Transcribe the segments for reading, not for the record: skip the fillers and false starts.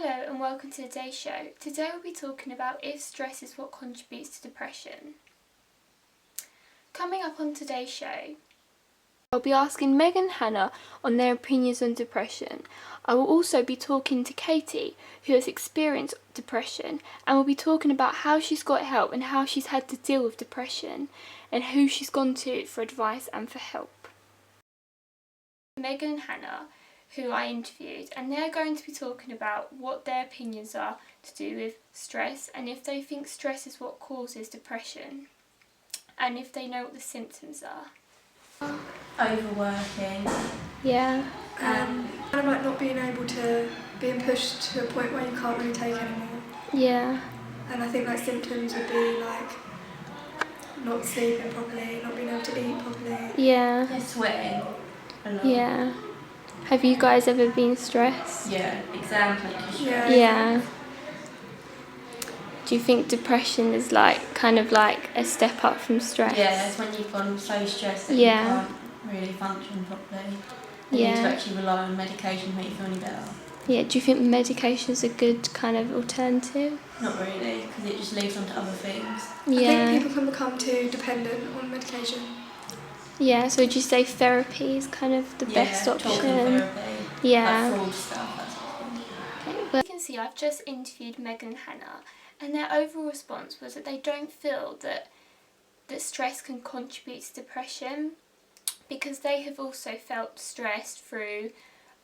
Hello and welcome to today's show. Today we'll be talking about if stress is what contributes to depression. Coming up on today's show, I'll be asking Meg and Hannah on their opinions on depression. I will also be talking to Katie, who has experienced depression, and we'll be talking about how she's got help and how she's had to deal with depression and who she's gone to for advice and for help. Megan and Hannah, who I interviewed, and they're going to be talking about what their opinions are to do with stress and if they think stress is what causes depression and if they know what the symptoms are. Overworking. Yeah. Kind of like not being able to, being pushed to a point where you can't really take anymore. Yeah. And I think like symptoms would be like not sleeping properly, not being able to eat properly. Yeah. Yeah, sweating a lot. Yeah. Have you guys ever been stressed? Yeah, exam stress. Yeah. Do you think depression is kind of like a step up from stress? Yeah, it's when you've gone so stressed that you can't really function properly. You need to actually rely on medication to make you feel any better. Yeah, do you think medication is a good kind of alternative? Not really, because it just leads on to other things. Yeah. I think people can become too dependent on medication. Yeah, so would you say therapy is kind of the best option? Talking therapy, yeah. like fraud stuff, that sort of thing. Okay, well, you can see I've just interviewed Megan and Hannah, and their overall response was that they don't feel that stress can contribute to depression because they have also felt stressed through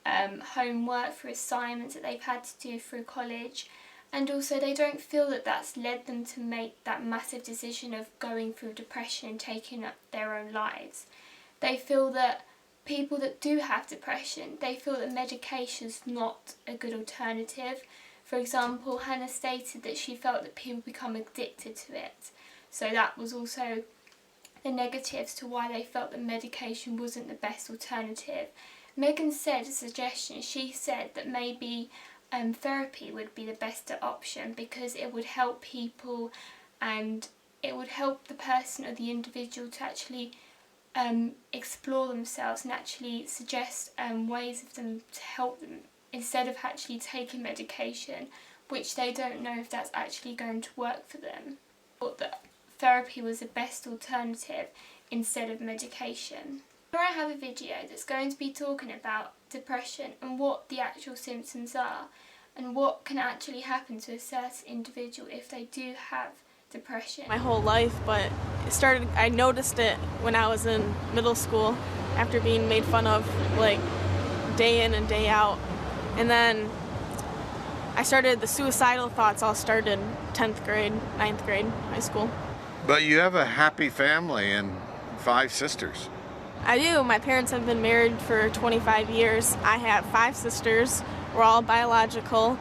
homework, through assignments that they've had to do through college, and also they don't feel that that's led them to make that massive decision of going through depression and taking up their own lives. They feel that people that do have depression, they feel that medication's not a good alternative. For example, Hannah stated that she felt that people become addicted to it. So that was also the negatives to why they felt that medication wasn't the best alternative. Megan said a suggestion, she said that maybe therapy would be the best option because it would help people and it would help the person or the individual to actually explore themselves and actually suggest ways of them to help them instead of actually taking medication, which they don't know if that's actually going to work for them. Thought that therapy was the best alternative instead of medication. Here I have a video that's going to be talking about depression and what the actual symptoms are and what can actually happen to a certain individual if they do have depression. My whole life, but I noticed it when I was in middle school after being made fun of like day in and day out. And then the suicidal thoughts all started 10th grade, 9th grade, high school. But you have a happy family and 5 sisters. I do. My parents have been married for 25 years. I have 5 sisters. We're all biological.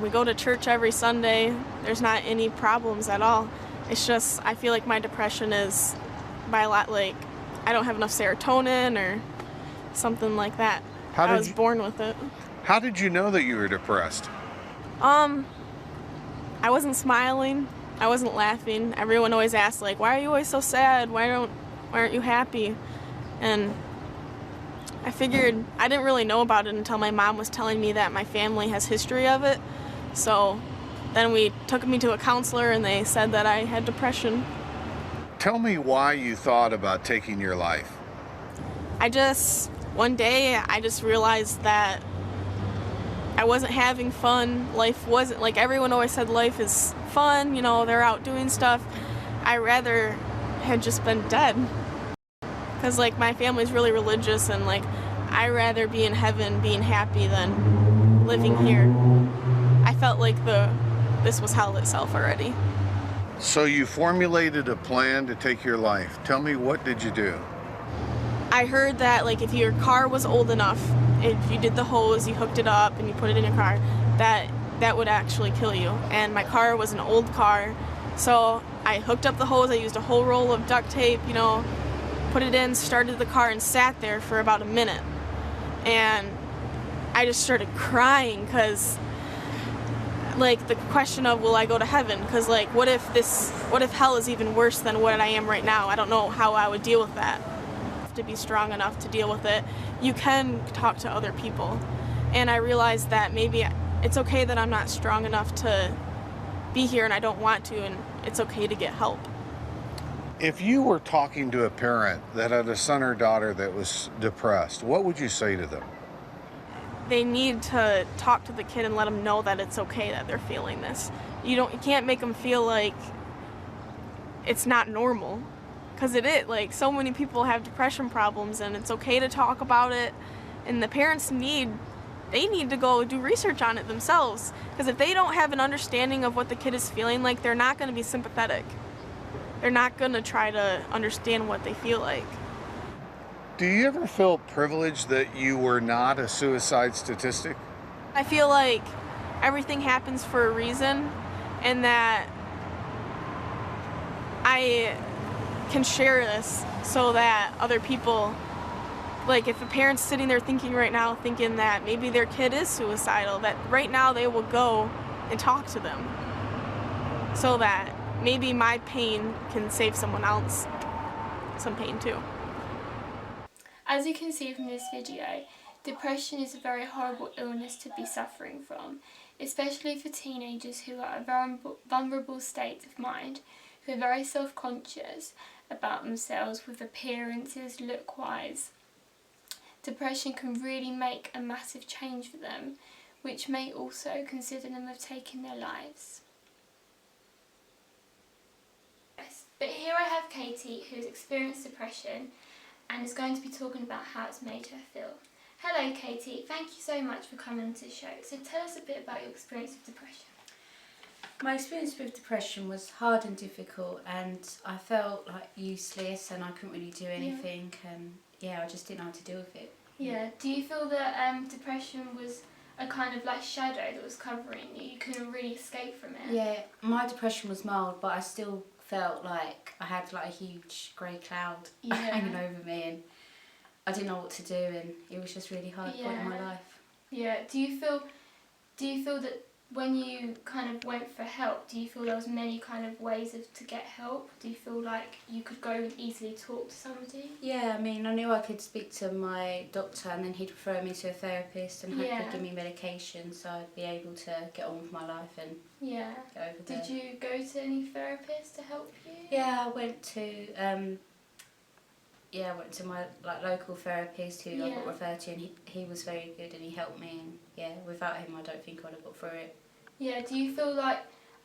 We go to church every Sunday. There's not any problems at all. It's just I feel like my depression is I don't have enough serotonin or something like that. I was born with it. How did you know that you were depressed? I wasn't smiling. I wasn't laughing. Everyone always asks why are you always so sad? Why aren't you happy? And I figured I didn't really know about it until my mom was telling me that my family has history of it. So then we took me to a counselor and they said that I had depression. Tell me why you thought about taking your life. One day I just realized that I wasn't having fun. Life wasn't, everyone always said life is fun, they're out doing stuff. I rather had just been dead. Because my family's really religious and I'd rather be in heaven being happy than living here. I felt like this was hell itself already. So you formulated a plan to take your life. Tell me, what did you do? I heard that if your car was old enough, if you did the hose, you hooked it up and you put it in your car, that would actually kill you. And my car was an old car, so I hooked up the hose, I used a whole roll of duct tape, put it in, started the car, and sat there for about a minute. And I just started crying because, the question of will I go to heaven? Because, what if hell is even worse than what I am right now? I don't know how I would deal with that. You have to be strong enough to deal with it. You can talk to other people. And I realized that maybe it's okay that I'm not strong enough to be here and I don't want to, and it's okay to get help. If you were talking to a parent that had a son or daughter that was depressed, what would you say to them? They need to talk to the kid and let them know that it's okay that they're feeling this. You can't make them feel like it's not normal, because it is. Like, so many people have depression problems, and it's okay to talk about it, and the parents need to go do research on it themselves, because if they don't have an understanding of what the kid is feeling like, they're not going to be sympathetic. They're not going to try to understand what they feel like. Do you ever feel privileged that you were not a suicide statistic? I feel like everything happens for a reason, and that I can share this so that other people, like if a parent's sitting there thinking right now, thinking that maybe their kid is suicidal, that right now they will go and talk to them so that maybe my pain can save someone else some pain too. As you can see from this video, depression is a very horrible illness to be suffering from, especially for teenagers who are at a vulnerable state of mind, who are very self-conscious about themselves with appearances, look-wise. Depression can really make a massive change for them, which may also consider them of taking their lives. But here I have Katie, who's experienced depression and is going to be talking about how it's made her feel. Hello Katie, thank you so much for coming to the show. So tell us a bit about your experience with depression. My experience with depression was hard and difficult, and I felt like useless and I couldn't really do anything, and I just didn't know how to deal with it. Yeah, do you feel that depression was a kind of like shadow that was covering you? You couldn't really escape from it? Yeah, my depression was mild, but I still felt like I had like a huge grey cloud hanging over me, and I didn't know what to do, and it was just really hard point in my life. Yeah, do you feel that when you kind of went for help, do you feel there was many kind of ways to get help? Do you feel like you could go and easily talk to somebody? Yeah, I mean, I knew I could speak to my doctor, and then he'd refer me to a therapist and hopefully give me medication so I'd be able to get on with my life and get over there. Did you go to any therapists to help you? Yeah, I went to my local therapist who I got referred to, and he was very good and he helped me, and without him I don't think I'd have got through it. Yeah, do you feel like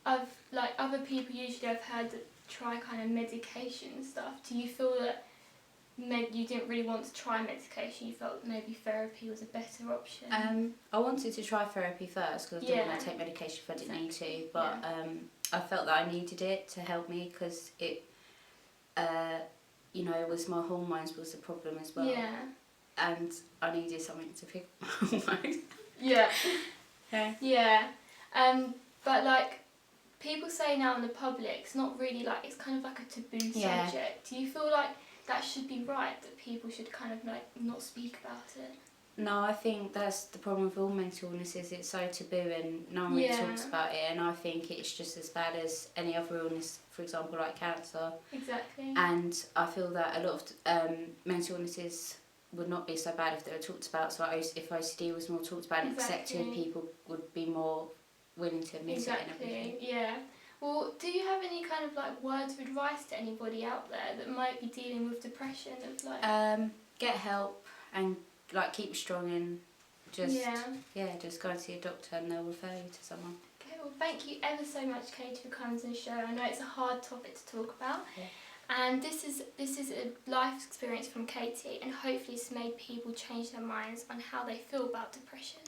other people usually I've heard that try kind of medication and stuff, do you feel that you didn't really want to try medication, you felt maybe therapy was a better option? I wanted to try therapy first because I didn't want to take medication if I didn't need to, but I felt that I needed it to help me because it it was my hormones was the problem as well. Yeah. And I needed something to pick my hormones. Yeah. Yeah. But like, people say now in the public, it's not really like, it's kind of like a taboo subject. Do you feel like that should be right, that people should kind of like not speak about it? No, I think that's the problem with all mental illnesses. It's so taboo and no one really talks about it, and I think it's just as bad as any other illness, for example, like cancer. Exactly. And I feel that a lot of mental illnesses would not be so bad if they were talked about. So if OCD was more talked about and accepted, people would be more willing to admit it and everything. Yeah. Well, do you have any kind of like words of advice to anybody out there that might be dealing with depression? Of like, get help and like keep strong and just just go and see a doctor and they'll refer you to someone. Okay, well thank you ever so much, Katie, for coming to the show. I know it's a hard topic to talk about. Yeah. And this is a life experience from Katie, and hopefully it's made people change their minds on how they feel about depression.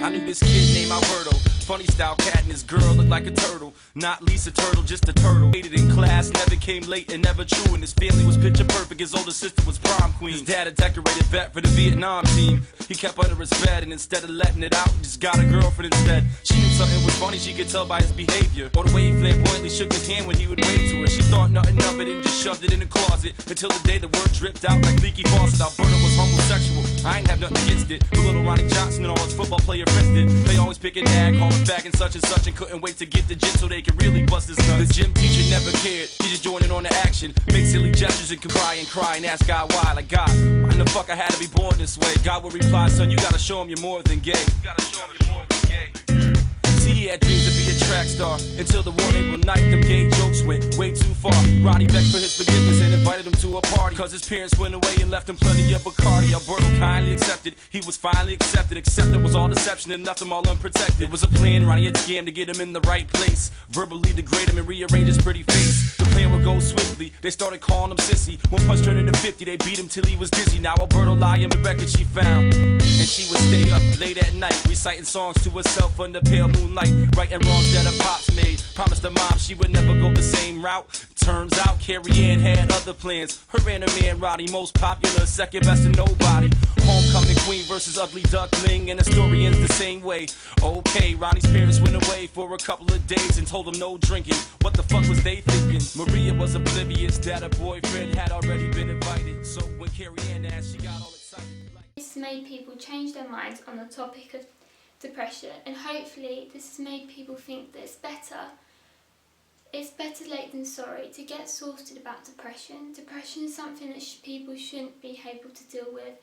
I knew this kid named Alberto. Funny style cat and his girl looked like a turtle. Not Lisa Turtle, just a turtle. Hated in class, never came late and never true. And his family was picture perfect, his older sister was prom queen. His dad a decorated vet for the Vietnam team. He kept under his bed and instead of letting it out, he just got a girlfriend instead. She knew something was funny, she could tell by his behavior. Or the way he flamboyantly shook his hand when he would wave to her. She thought nothing of it and just shoved it in the closet. Until the day the word dripped out like leaky faucet. Alberto was homosexual, I ain't have nothing against it. The little Ronnie Johnson and all his football player friends did. They always pick and nag, call going back and such, and couldn't wait to get the gym so they could really bust his nuts. The gym teacher never cared, he just joined in on the action. Make silly gestures and could cry and ask God why. Like, God, why in the fuck I had to be born this way? God would reply, son, you gotta show him you're more than gay. You gotta show him you're more than gay. See, he had dreams to be a track star until the one April night them gay jokes went way too far. Ronnie begged for his forgiveness and invited him to a party, cause his parents went away and left him plenty of Bacardi. Alberto kindly accepted, he was finally accepted, except it was all deception and left him all unprotected. It was a plan, Ronnie had scammed to get him in the right place, verbally degrade him and rearrange his pretty face. The plan would go swiftly, they started calling him sissy. One punch turned into 50, they beat him till he was dizzy. Now Alberto lying the record she found, and she would stay up late at night reciting songs to herself under pale moonlight, righting wrongs that her pops made. Promised her mom she would never go the same route. Turns out Carrie Ann had other plans. Her and her man Roddy, most popular, second best to nobody. Homecoming queen versus ugly duckling, and the story ends the same way. Okay, Ronnie's parents went away for a couple of days and told him no drinking. What the fuck was they thinking? Maria was oblivious that her boyfriend had already been invited. So when Carrie Ann asked, she got all excited. This has made people change their minds on the topic of depression, and hopefully this has made people think that it's better late than sorry to get sorted about depression. Depression is something that people shouldn't be able to deal with,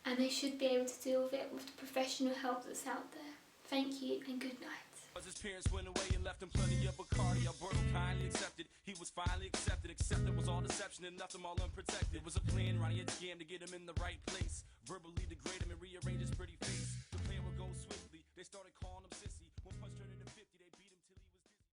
and they should be able to deal with it with the professional help that's out there. Thank you and good night. His parents went away and left him plenty of Bacardi. Alberto kindly accepted, he was finally accepted, except it was all deception and left him all unprotected. It was a plan, Ronnie had scammed to get him in the right place, verbally degrade him and rearrange his pretty face. The plan would go swiftly, they started calling him sissy. One punch turned into 50, they beat him till he was dizzy.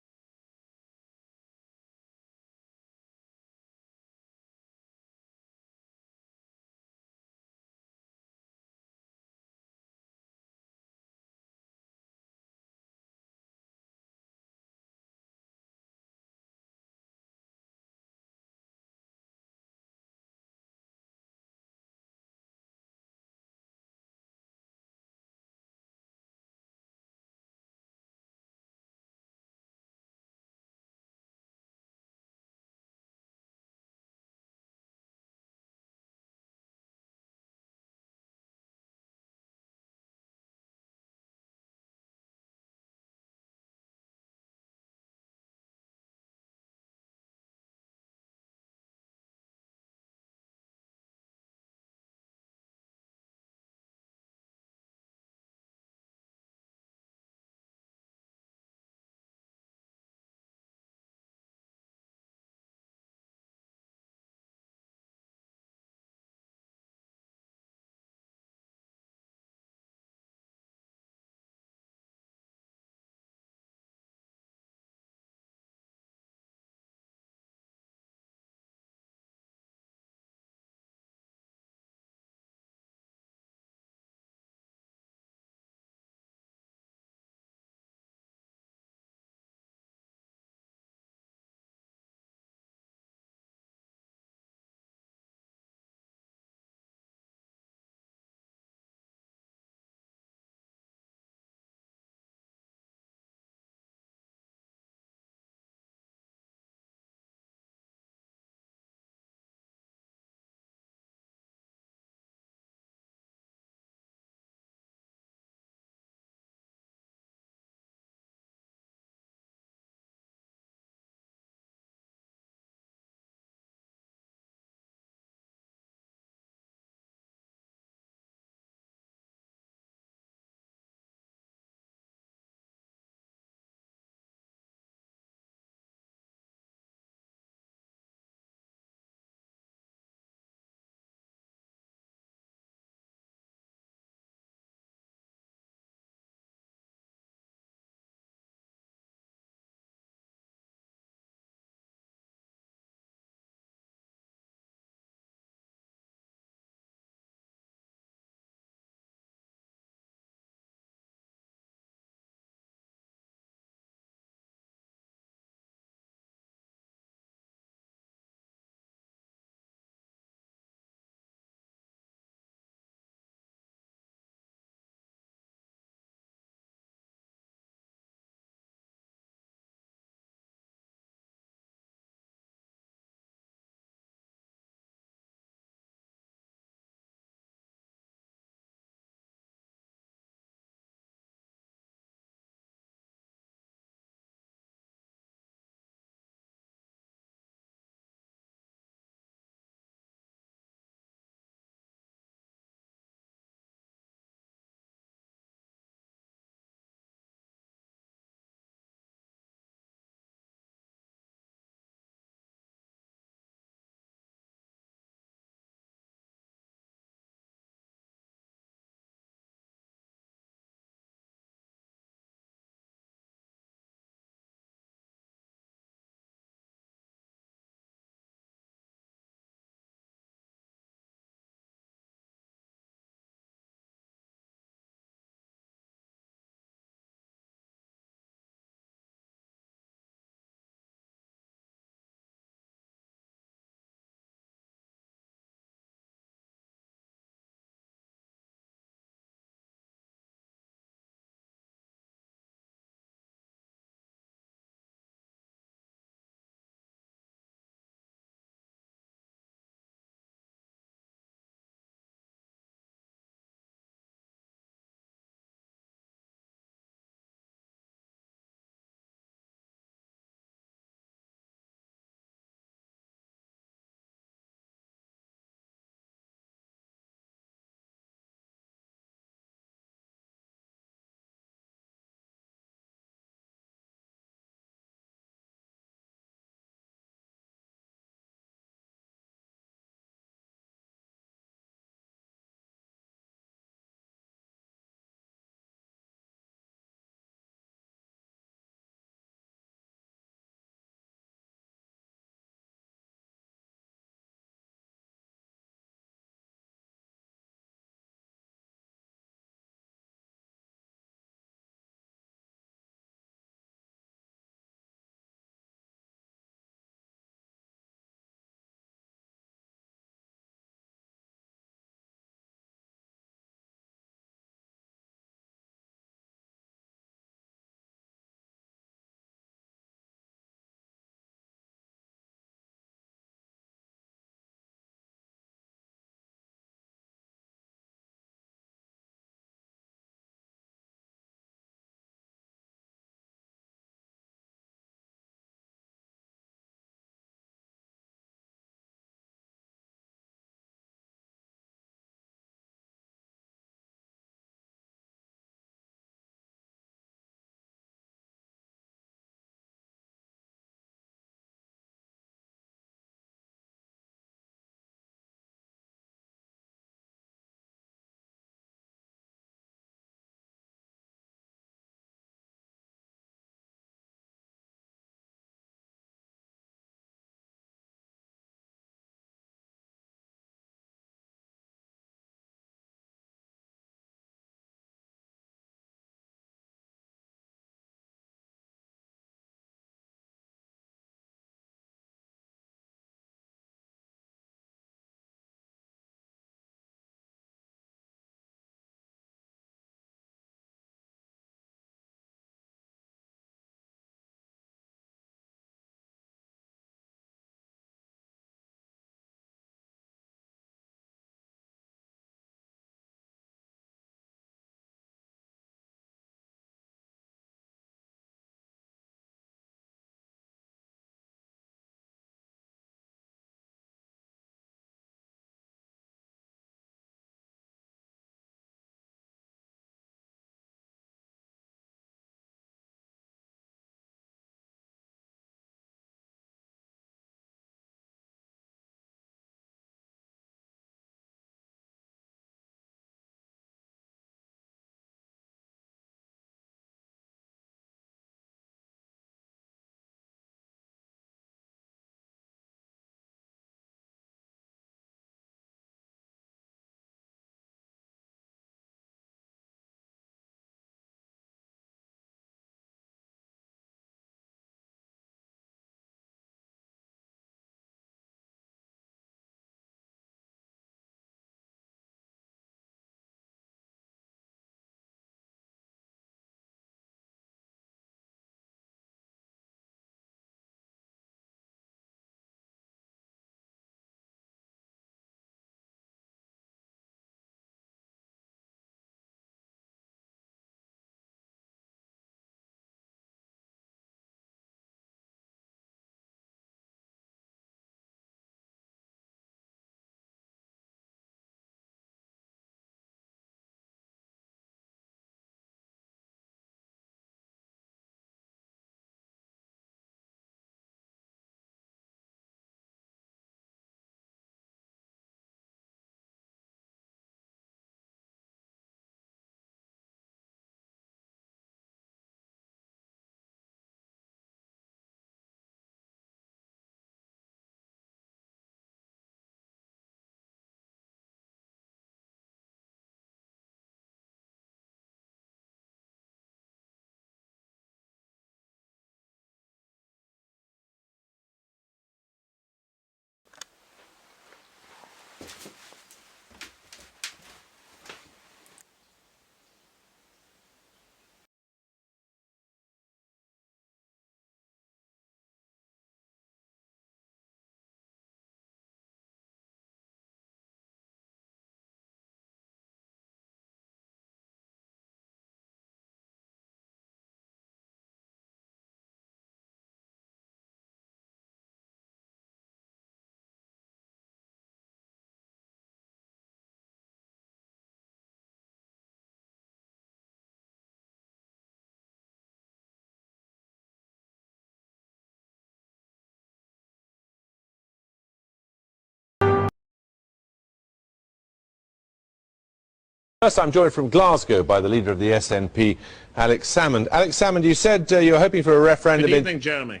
First, I'm joined from Glasgow by the leader of the SNP, Alex Salmond. Alex Salmond, you said you were hoping for a referendum. Good evening, Jeremy.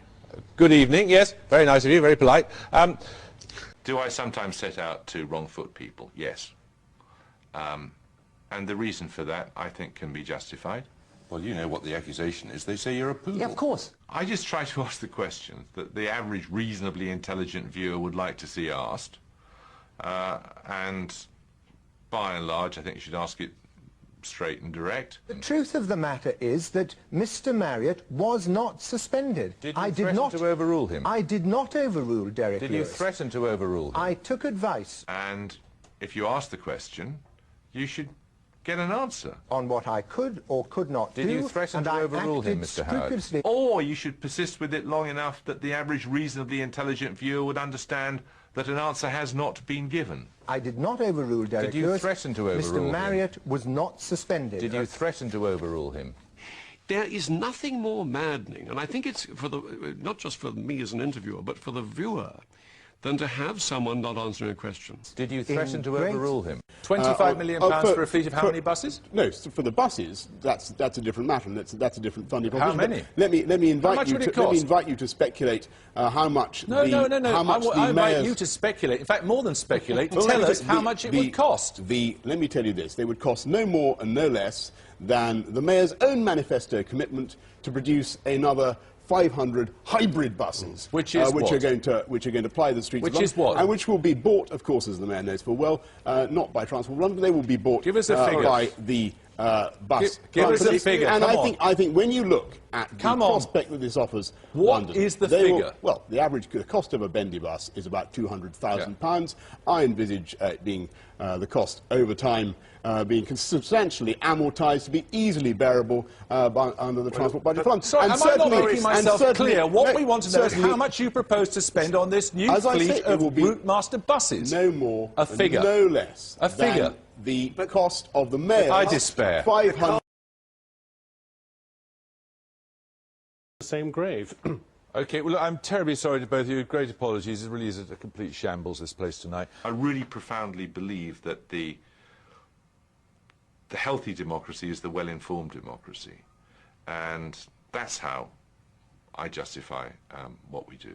Good evening, yes. Very nice of you, very polite. Do I sometimes set out to wrong-foot people? Yes. And the reason for that, I think, can be justified. Well, you know what the accusation is. They say you're a poodle. Yeah, of course. I just try to ask the question that the average reasonably intelligent viewer would like to see asked. And by and large, I think you should ask it straight and direct. The truth of the matter is that Mr. Marriott was not suspended. Did you threaten to overrule him? I did not overrule Derek Lewis. Did you threaten to overrule him? I took advice. And if you ask the question, you should get an answer. On what I could or could not do. Did you threaten to overrule him, Mr. Howard? Or you should persist with it long enough that the average reasonably intelligent viewer would understand that an answer has not been given. I did not overrule Derek Lewis. Did you threaten to overrule him? Mr. Marriott was not suspended. Did you threaten to overrule him? There is nothing more maddening, and I think it's for not just for me as an interviewer, but for the viewer, than to have someone not answering a question. Did you threaten to overrule him? £25 million for a fleet of how many buses? No, for the buses, that's a different matter, and that's a different funding proposition. How many? Let me invite you to. Let me invite you to speculate how much. No. I invite you to speculate. In fact, more than speculate, tell us how much it would cost. Let me tell you this: they would cost no more and no less than the mayor's own manifesto commitment to produce another 500 hybrid buses, which are going to ply the streets of London, which is what, and which will be bought, of course, as the mayor knows full well, not by Transport London. They will be bought Give us a figure. By the bus. Give us a figure. And I think when you look at the prospect that this offers, what London, is the figure? Well, the average cost of a bendy bus is about £200,000. I envisage it being the cost over time being substantially amortised to be easily bearable under the Transport Budget Fund. Sorry, am I not making myself clear? What we want to know is how much you propose to spend on this new fleet of Routemaster buses. No more, a figure, no less. A figure. The cost of the mayor. I despair. 500. The same grave. OK, well, I'm terribly sorry to both of you. Great apologies. It really is a complete shambles, this place tonight. I really profoundly believe that the healthy democracy is the well-informed democracy. And that's how I justify what we do.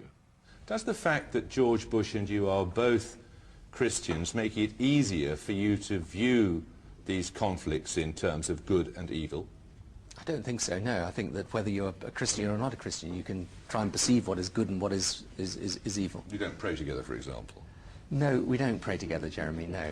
Does the fact that George Bush and you are both Christians make it easier for you to view these conflicts in terms of good and evil? I don't think so, no. I think that whether you're a Christian or not a Christian, you can try and perceive what is good and what is evil. You don't pray together, for example? No, we don't pray together, Jeremy, no.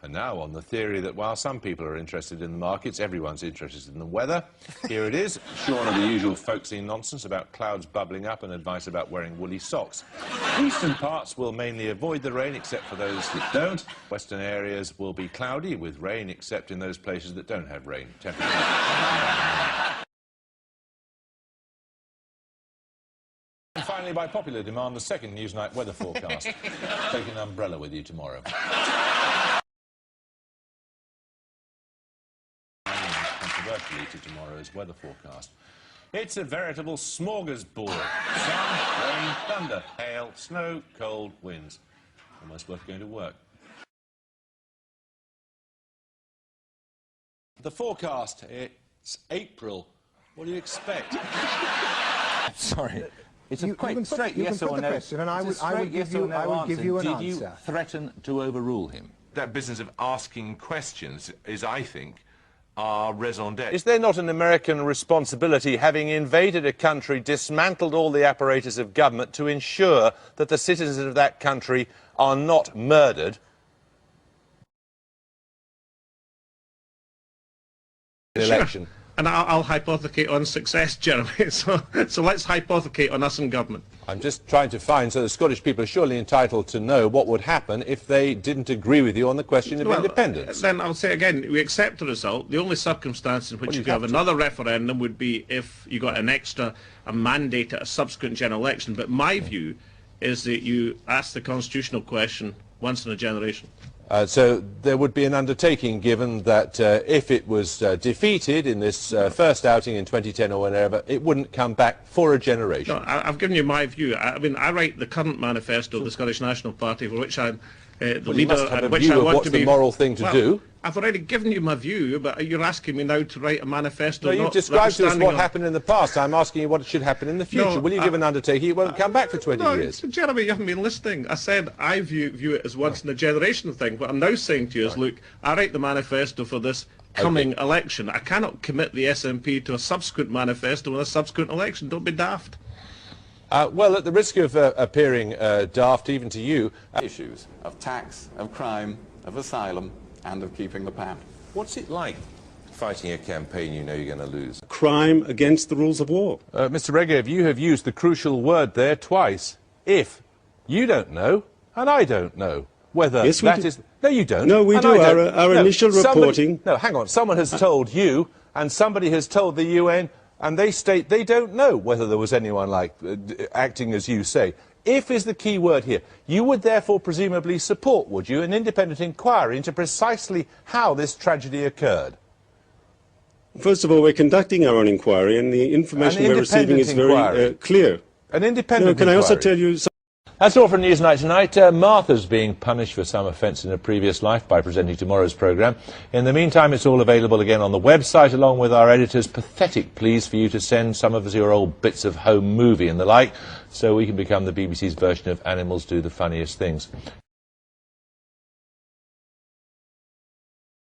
And now on the theory that while some people are interested in the markets, everyone's interested in the weather. Here it is, shorn of the usual folksy nonsense about clouds bubbling up and advice about wearing woolly socks. Eastern parts will mainly avoid the rain, except for those that don't. Western areas will be cloudy with rain, except in those places that don't have rain. And finally, by popular demand, the second Newsnight weather forecast. Take an umbrella with you tomorrow. Controversially to tomorrow's weather forecast. It's a veritable smorgasbord. Sun, rain, thunder, hail, snow, cold, winds. Almost worth going to work. The forecast, it's April. What do you expect? Sorry. It's a quite straight yes or no. Question and I would give you an answer. Did you threaten to overrule him? That business of asking questions is, I think, our raison d'etre. Is there not an American responsibility, having invaded a country, dismantled all the apparatus of government, to ensure that the citizens of that country are not murdered? Election. Sure. And I'll hypothecate on success, Jeremy. So let's hypothecate on us in government. I'm just trying to find, so the Scottish people are surely entitled to know what would happen if they didn't agree with you on the question of independence. Then I'll say again, we accept the result. The only circumstance in which you could have another referendum would be if you got a mandate at a subsequent general election. But my view is that you ask the constitutional question once in a generation. So there would be an undertaking given that if it was defeated in this first outing in 2010 or whenever, it wouldn't come back for a generation. No, I've given you my view. I mean, I write the current manifesto of the Scottish National Party, for which I'm the leader, you must have and a which view I of want what's to the be. moral thing to do. I've already given you my view, but you're asking me now to write a manifesto. No, you've described to us what happened in the past. I'm asking you what should happen in the future. No, Will you give an undertaking? It won't come back for 20 years. Jeremy, you haven't been listening. I said I view it as once in a generation thing. What I'm now saying to you is, look, I write the manifesto for this coming election. I cannot commit the SNP to a subsequent manifesto in a subsequent election. Don't be daft. Well, at the risk of appearing daft even to you... Issues of tax, of crime, of asylum, and of keeping the pound. What's it like fighting a campaign you know you're going to lose? Crime against the rules of war. Mr. Regev, you have used the crucial word there twice. If. You don't know, and I don't know whether that is... No, you don't. No, we do. Our initial reporting... No, hang on. Someone has told you, and somebody has told the UN, and they state they don't know whether there was anyone like acting as you say. If is the key word here. You would therefore presumably support, would you, an independent inquiry into precisely how this tragedy occurred? First of all, we're conducting our own inquiry, and the information we're receiving is very clear. An independent inquiry. Can I also tell you... That's all from Newsnight tonight. Martha's being punished for some offence in a previous life by presenting tomorrow's programme. In the meantime, it's all available again on the website, along with our editor's pathetic pleas for you to send some of your old bits of home movie and the like, so we can become the BBC's version of Animals Do the Funniest Things.